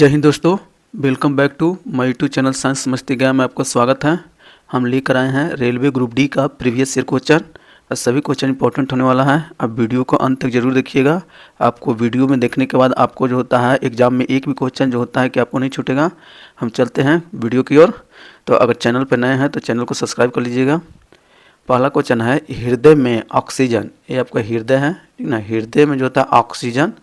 जय हिंद दोस्तों, welcome back to my YouTube channel science मस्ती गया में आपका स्वागत है। हम लेकर आए हैं रेलवे ग्रुप डी का प्रीवियस ईयर क्वेश्चन और सभी क्वेश्चन इंपॉर्टेंट होने वाला है। अब वीडियो को अंत तक जरूर देखिएगा। आपको वीडियो में देखने के बाद आपको जो होता है एग्जाम में एक भी क्वेश्चन जो होता है कि आपको नहीं छूटेगा। हम चलते हैं वीडियो की ओर। तो अगर चैनल पर नए हैं तो चैनल को सब्सक्राइब कर लीजिएगा। पहला क्वेश्चन है हृदय में ऑक्सीजन, ये आपका हृदय है ठीक ना। हृदय में जो होता है ऑक्सीजन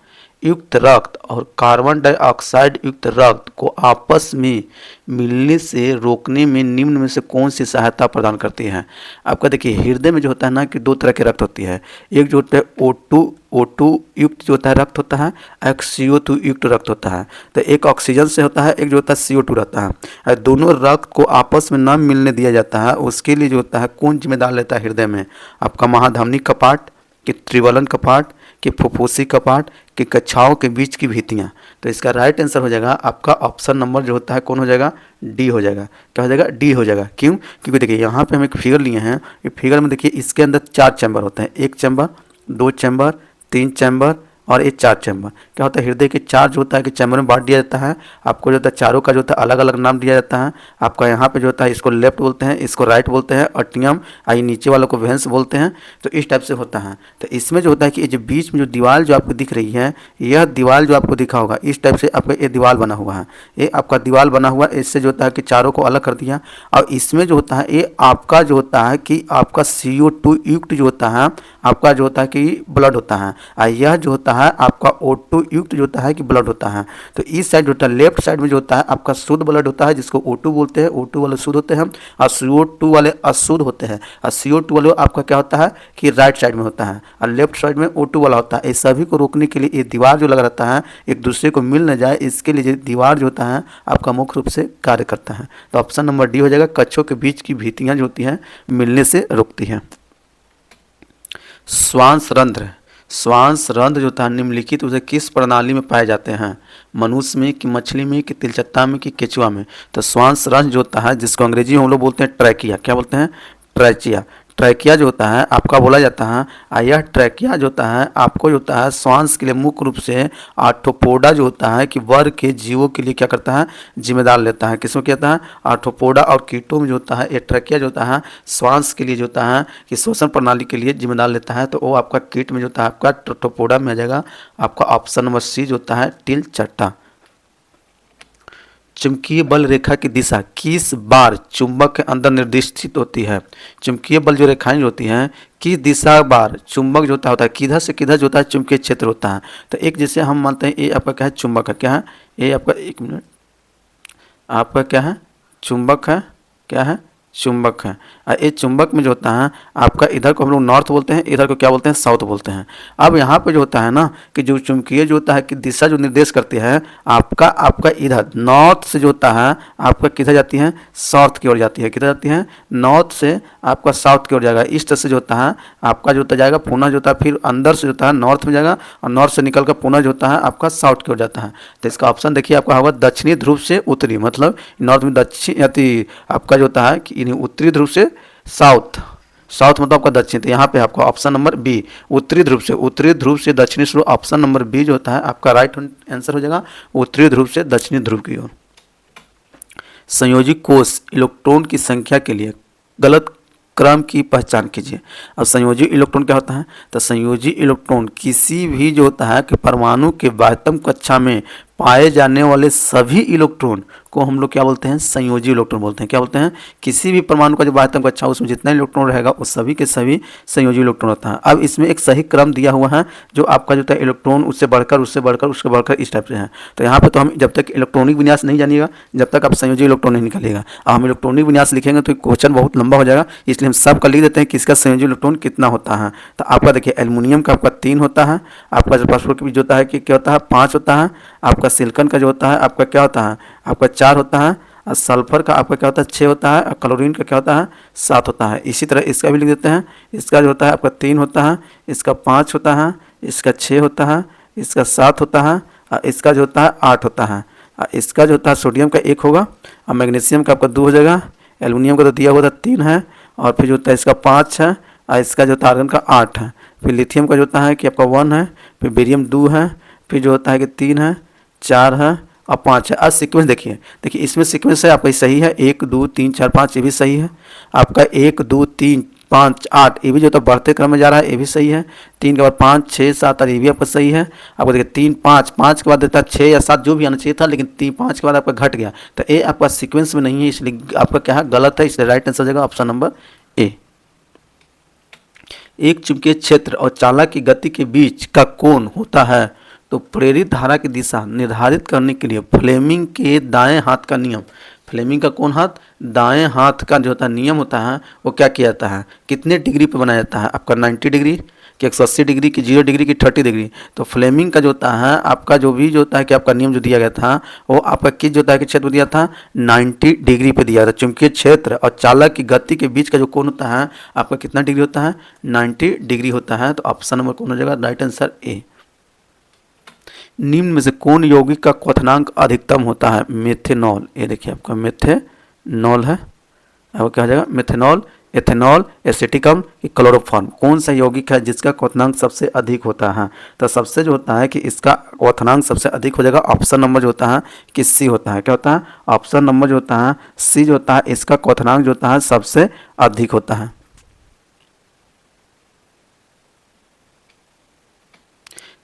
युक्त रक्त और कार्बन डाइऑक्साइड युक्त रक्त को आपस में मिलने से रोकने में निम्न में से कौन सी सहायता प्रदान करती है। आपका देखिए हृदय में जो होता है ना कि दो तरह के रक्त होती है। एक जो होता है O2 युक्त जो होता है रक्त होता है, एक CO2 युक्त रक्त होता है। तो एक ऑक्सीजन से होता है, एक जो होता है CO2 रहता है। और दोनों रक्त को आपस में न मिलने दिया जाता है, उसके लिए जो होता है कौन जिम्मेदार लेता है हृदय में। आपका महाधमनी कपाट कि त्रिवलन कपाट कि फुफ्फुसी कपाट कि कक्षाओं के बीच की भित्तियाँ। तो इसका राइट आंसर हो जाएगा आपका ऑप्शन नंबर जो होता है कौन हो जाएगा, डी हो जाएगा। क्या हो जाएगा, डी हो जाएगा। क्यों? क्योंकि देखिए यहाँ पे हम एक फिगर लिए हैं। ये फिगर में देखिए इसके अंदर 4 चैम्बर होते हैं, 1 चैम्बर, 2 चैम्बर, 3 चैम्बर और ये 4 चैम्बर। क्या होता है, हृदय के 4 जो होता है कि चैम्बर में बांट दिया जाता है। आपको जो होता है चारों का जो होता है अलग अलग नाम दिया जाता है। आपका यहाँ पे जो होता है इसको लेफ्ट बोलते हैं, इसको राइट बोलते हैं, अटियम आई नीचे वालों को वेंस बोलते हैं। तो इस टाइप से होता है। तो इसमें जो होता है कि ये जो बीच में जो दीवार जो आपको दिख रही है, यह दीवार जो आपको दिखा होगा इस टाइप से आपका ये दीवार बना हुआ है। ये आपका दीवार बना हुआ है, इससे जो होता है कि चारों को अलग कर दिया। और इसमें जो होता है ये आपका जो होता है कि आपका CO2 युक्त जो होता है आपका जो होता है कि ब्लड होता है, और यह जो होता है आपका O2 युक्त जो होता है कि ब्लड होता है। तो इस साइड जो होता है लेफ्ट साइड में जो होता है आपका शुद्ध ब्लड होता है, जिसको O2 बोलते हैं। O2 वाले शुद्ध होते हैं और CO2 वाले अशुद्ध होते हैं। और CO2 वाले आपका क्या होता है कि राइट साइड में होता है और लेफ्ट साइड में O2 वाला होता है। इस सभी को रोकने के लिए ये दीवार जो लगा रहता है एक दूसरे को मिल न जाए, इसके लिए दीवार जो होता है आपका मुख्य रूप से कार्य करता है। तो ऑप्शन नंबर डी हो जाएगा, कक्षों के बीच की भित्तियाँ जो होती हैं मिलने से रोकती हैं। श्वास रंध्र, श्वास रंध्र जो होता है निम्नलिखित उसे किस प्रणाली में पाए जाते हैं। मनुष्य में कि मछली में कि तिलचट्टा में कि केचुआ में। तो श्वास रंध्र जो होता है जिसको अंग्रेजी में हम लोग बोलते हैं ट्रैकिया। क्या बोलते हैं, ट्रैकिया। ट्रैकिया जो होता है आपका बोला जाता है, और यह ट्रैकिया जो होता है आपको जो होता है श्वास के लिए मुख्य रूप से आर्थ्रोपोडा जो होता है कि वर्ग के जीवों के लिए क्या करता है, जिम्मेदार लेता है। किसको कहता है, आर्थ्रोपोडा और कीटों में जो होता है ये ट्रैकिया जो होता है श्वास के लिए जो होता है कि श्वसन प्रणाली के लिए जिम्मेदार लेता है। तो वो आपका कीट में जो होता है आपका आर्थ्रोपोडा में आ जाएगा। आपका ऑप्शन नंबर सी जो होता है तिलचट्टा। चुंबकीय बल रेखा की दिशा किस बार चुंबक के अंदर निर्दिष्टित होती है। चुंबकीय बल जो रेखाएं जो होती हैं किस दिशा बार चुंबक जो होता है किधर से किधर जो होता है चुंबकीय क्षेत्र होता है। तो एक जैसे हम मानते हैं ये आपका क्या है, चुंबक है। क्या है ये आपका, एक मिनट, आपका क्या है, चुंबक है। क्या है, चुंबक है। और ये चुंबक में जो होता है आपका इधर को हम लोग नॉर्थ बोलते हैं, इधर को क्या बोलते हैं, साउथ बोलते हैं। अब यहाँ पे जो होता है ना कि जो चुंबकीय जो होता है कि दिशा जो निर्देश करती है आपका इधर नॉर्थ से जो होता है आपका किधर जाती है, साउथ की ओर जाती है। किधर जाती है, नॉर्थ से आपका साउथ की ओर जाएगा। इस तरह से जो होता है आपका जो होता जाएगा पुनः जो होता है फिर अंदर से जो होता है नॉर्थ में जाएगा और नॉर्थ से निकल कर पुनः जो होता है आपका साउथ की ओर जाता है। तो इसका ऑप्शन देखिए आपका होगा दक्षिणी ध्रुव से उत्तरी, मतलब नॉर्थ में दक्षिण आपका जो होता है कि उत्तरी ध्रुव से साउथ, साउथ मतलब आपका दक्षिण। तो यहाँ पे आपका ऑप्शन नंबर बी उत्तरी ध्रुव से दक्षिणी ध्रुव, ऑप्शन नंबर बी जो होता है आपका राइट आंसर हो जाएगा, उत्तरी ध्रुव से दक्षिणी ध्रुव की ओर। संयोजी कोष इलेक्ट्रॉन की संख्या के लिए गलत क्रम की पहचान कीजिए। अब संयोजी इलेक्ट्रॉन क्या होता है, तो संयोजी इलेक्ट्रॉन किसी भी जो होता है कि परमाणु के बाह्यतम कक्षा में पाए जाने वाले सभी इलेक्ट्रॉन को हम लोग क्या बोलते हैं, संयोजी इलेक्ट्रॉन बोलते हैं। क्या बोलते हैं, किसी भी परमाणु का जो बाह्यतम कक्षा उसमें जितना इलेक्ट्रॉन रहेगा उस सभी के सभी संयोजी इलेक्ट्रॉन होता है। अब इसमें एक सही क्रम दिया हुआ है जो आपका जो है इलेक्ट्रॉन उससे बढ़कर इस टाइप से है। तो यहाँ पे तो हम जब तक इलेक्ट्रॉनिक विन्यास नहीं जानिएगा जब तक आप संयोजी इलेक्ट्रॉन नहीं निकालिएगा। अब हम इलेक्ट्रॉनिक विन्यास लिखेंगे तो क्वेश्चन बहुत लंबा हो जाएगा, इसलिए हम सब का लिख देते हैं कि इसका संयोजी इलेक्ट्रॉन कितना होता है। तो आपका देखिए एल्युमिनियम का आपका 3 होता है, आपका जो फॉस्फोरस जो होता है कि क्या होता है 5 होता है, आपका सिलिकॉन का जो होता है आपका क्या होता है आपका 4 होता है, और सल्फर का आपका क्या होता है 6 होता है, और क्लोरीन का क्या होता है 7 होता है। इसी तरह इसका भी लिख देते हैं, इसका जो होता है आपका 3 होता है, इसका 5 होता है, इसका 6 होता है, इसका 7 होता है, और इसका जो होता है 8 होता है, और इसका जो होता है सोडियम का 1 होगा, और मैग्नीशियम का आपका 2 हो जाएगा, एल्युमिनियम का तो दिया हुआ था 3 है, और फिर जो होता है इसका 5 है, और इसका जो होता है आर्गन का 8 है, फिर लिथियम का जो होता है कि आपका 1 है, फिर बेरियम 2 है, फिर जो होता है कि 3 है, 4 है, और 5 है। आज सीक्वेंस देखिए, देखिए इसमें सीक्वेंस है आपका सही है, 1 2 3 4 5 ये भी सही है आपका, 1 2 3 5 8 ये भी जो तो बढ़ते क्रम में जा रहा है, ये भी सही है। 3 के बाद 5 6 7 8 ये भी आपका सही है। आपको देखिए 3 5 5 के बाद देता है 6 या 7 जो भी आना चाहिए था, लेकिन 3 5 के बाद आपका घट गया, तो ए आपका सीक्वेंस में नहीं है, इसलिए आपका क्या है, गलत है, इसलिए राइट आंसर हो जाएगा ऑप्शन नंबर ए। एक चुंबकीय क्षेत्र और चालक की गति के बीच का कोण होता है, तो प्रेरित धारा की दिशा निर्धारित करने के लिए फ्लेमिंग के दाएं हाथ का नियम, फ्लेमिंग का कौन हाथ, दाएं हाथ का जो होता है नियम होता है, वो क्या किया जाता है, कितने डिग्री पे बनाया जाता है आपका, 90 डिग्री कि 180 डिग्री की 0 डिग्री की 30 डिग्री। तो फ्लेमिंग का जो होता है आपका जो भी जो होता है कि आपका नियम जो दिया गया था वो आपका किस जो होता है कि क्षेत्र दिया था, 90 डिग्री पे दिया था। चुंबकीय क्षेत्र और चालक की गति के बीच का जो कोण होता है आपका कितना डिग्री होता है, 90 डिग्री होता है। तो ऑप्शन नंबर कौन हो जाएगा, राइट आंसर ए। निम्न में से कौन यौगिक का क्वथनांक अधिकतम होता है, मेथेनॉल। ये देखिए आपका मेथेनॉल है, आपको क्या हो जाएगा, मेथेनॉल, एथेनॉल, एसिटिकम, क्लोरोफॉर्म, कौन सा यौगिक है जिसका क्वथनांक सबसे अधिक होता है। तो सबसे जो होता है कि इसका क्वथनांक सबसे अधिक हो जाएगा ऑप्शन नंबर जो होता है कि सी होता है, क्या होता है, ऑप्शन नंबर जो होता है सी जो होता है, इसका क्वथनांक जो होता है सबसे अधिक होता है।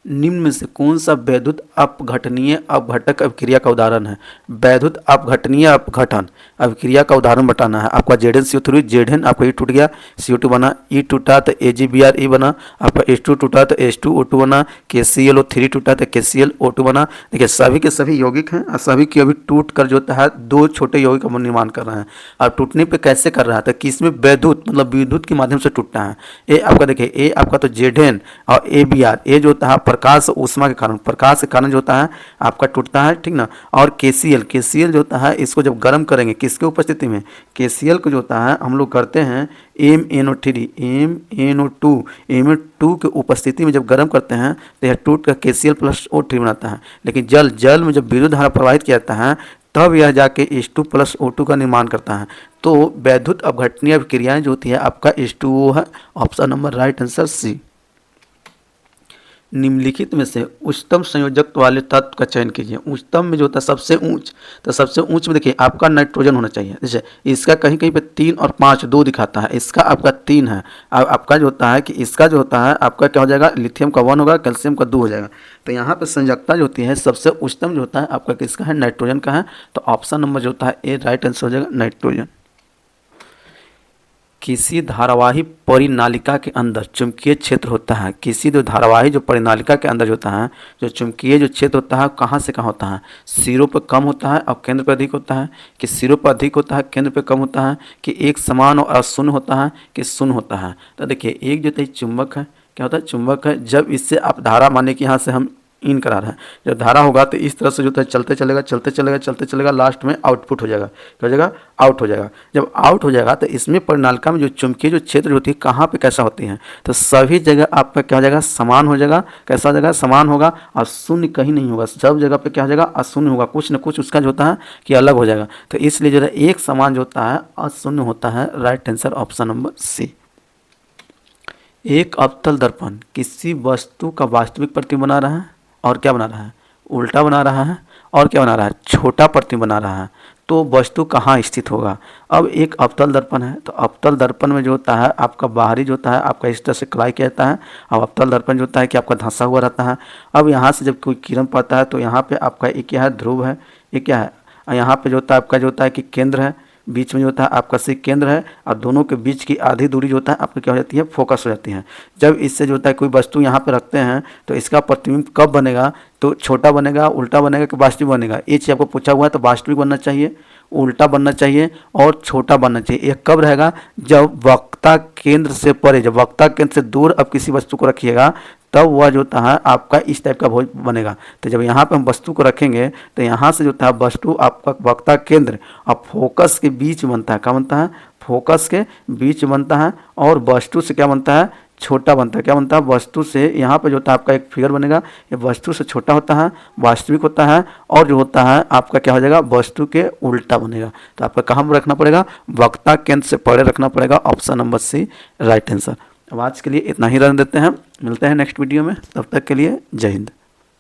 निम्न में से कौन सा वैद्युत अपघटनीय अपघटक अभिक्रिया का उदाहरण है। वैद्युत अपघटनीय अपघटन अभिक्रिया का उदाहरण बताना है। आपका ZnCO3 Zn आपका ई टूट गया, CO2 बना, ई टूटा तो AgBr बना, आपका H2 टूटा तो H2O2 बना, KClO3 टूटा तो KClO2 बना। देखिए सभी के सभी यौगिक हैं और सभी की अभी टूट कर जो है दो छोटे यौगिक का निर्माण कर रहे हैं। अब टूटने पे कैसे कर रहा है, तो किसमें वैद्युत मतलब विद्युत के माध्यम से टूटता है। ए आपका देखिए, ए आपका तो Zn और AbR, ए जो होता है प्रकाश ऊष्मा के कारण, प्रकाश के कारण जो होता है आपका टूटता है, ठीक ना। और KCl जो होता है इसको जब गर्म करेंगे किसके उपस्थिति में, KCl को जो होता है हम लोग करते हैं MnO3 MnO2 के उपस्थिति में जब गर्म करते हैं तो यह टूट कर KCl+O3 बनाता है। लेकिन जल में जब विद्युत धारा प्रवाहित किया जाता है तब यह जाके H2+O2 का निर्माण करता है। तो वैद्युत अपघटनीय अभिक्रियाएं जो होती है आपका H2O है, option number right answer C. निम्नलिखित में से उच्चतम संयोजक वाले तत्व का चयन कीजिए। उच्चतम में जो होता है सबसे ऊंच, तो सबसे ऊंच में देखिए आपका नाइट्रोजन होना चाहिए। जैसे इसका कहीं कहीं पे 3 और 5 2 दिखाता है, इसका आपका 3 है। आपका जो होता है कि इसका जो होता है आपका क्या हो जाएगा, लिथियम का 1 होगा, कैल्शियम का 2 हो जाएगा। तो यहाँ पर संयोजकता जो होती है सबसे उच्चतम जो होता है आपका किसका है, नाइट्रोजन का है। तो ऑप्शन नंबर जो होता है ए राइट आंसर हो जाएगा, नाइट्रोजन। किसी धारावाही परिनालिका के अंदर चुंबकीय क्षेत्र होता है, किसी जो धारावाही जो परिनालिका के अंदर होता है जो चुंबकीय जो क्षेत्र होता है कहाँ से कहाँ होता है, सिरों पर कम होता है और केंद्र पर अधिक होता है, कि सिरों पर अधिक होता है केंद्र पर कम होता है, कि एक समान और अशून्य होता है, कि शून्य होता है। तो देखिए एक जो है चुंबक है, क्या होता है, चुंबक है। जब इससे आप धारा माने कि यहाँ से हम इन करा रहे हैं, जब धारा होगा तो इस तरह से जो है चलते चलेगा लास्ट में आउटपुट हो जाएगा, क्या हो जाएगा, आउट हो जाएगा। जब आउट हो जाएगा तो इसमें परिनालिका में जो चुंबकीय जो क्षेत्र होती है कहाँ पे कैसा होती है, तो सभी जगह आपका क्या हो जाएगा, समान हो जाएगा। कैसा हो जाएगा, समान होगा और शून्य कहीं नहीं होगा, सब जगह पे क्या हो जाएगा, अशून्य होगा, कुछ न कुछ उसका जो होता है कि अलग हो जाएगा। तो इसलिए जो है एक समान जो होता है अशून्य होता है, right answer option number C. एक अवतल दर्पण किसी वस्तु का वास्तविक प्रतिबिंब बना रहा है और क्या बना रहा है, उल्टा बना रहा है और क्या बना रहा है, छोटा प्रतिबिंब बना रहा है। तो वस्तु कहाँ स्थित होगा। अब एक अवतल दर्पण है, तो अवतल दर्पण में जो होता है आपका बाहरी जो होता है आपका इस तरह से क्लाई किया जाता है। अब अवतल दर्पण जो होता है कि आपका धंसा हुआ रहता है। अब यहाँ से जब कोई किरण पड़ता है तो यहाँ पे आपका एक क्या है, ध्रुव है, एक क्या है, यहाँ पे जो होता है आपका जो होता है कि केंद्र है, बीच में जो होता है आपका सी केंद्र है और दोनों के बीच की आधी दूरी जो होता है आपकी क्या हो जाती है, फोकस हो जाती है। जब इससे जो होता है कोई वस्तु यहाँ पे रखते हैं तो इसका प्रतिबिंब कब बनेगा, तो छोटा बनेगा, उल्टा बनेगा कि वास्तविक बनेगा। ये चीज़ आपको पूछा हुआ है, तो वास्तविक बनना चाहिए, उल्टा बनना चाहिए और छोटा बनना चाहिए। यह कब रहेगा, जब वक्ता केंद्र से परे, जब वक्ता केंद्र से दूर अब किसी वस्तु को रखिएगा तब वह जो होता है आपका इस टाइप का भोज बनेगा। तो जब यहाँ पे हम वस्तु को रखेंगे तो यहाँ से जो होता है वस्तु आपका वक्ता केंद्र और फोकस के बीच बनता है, क्या बनता है, फोकस के बीच बनता है। और वस्तु से क्या बनता है, छोटा बनता है, क्या बनता है, वस्तु से यहाँ पे जो होता है आपका एक फिगर बनेगा, ये वस्तु से छोटा होता है, वास्तविक होता है और जो होता है आपका क्या हो जाएगा, वस्तु के उल्टा बनेगा। तो आपका कहाँ रखना पड़ेगा, वक्ता केंद्र से परे रखना पड़ेगा, option number C right answer. अब आज के लिए इतना ही रहने देते हैं, मिलते हैं नेक्स्ट वीडियो में, तब तक के लिए जय हिंद।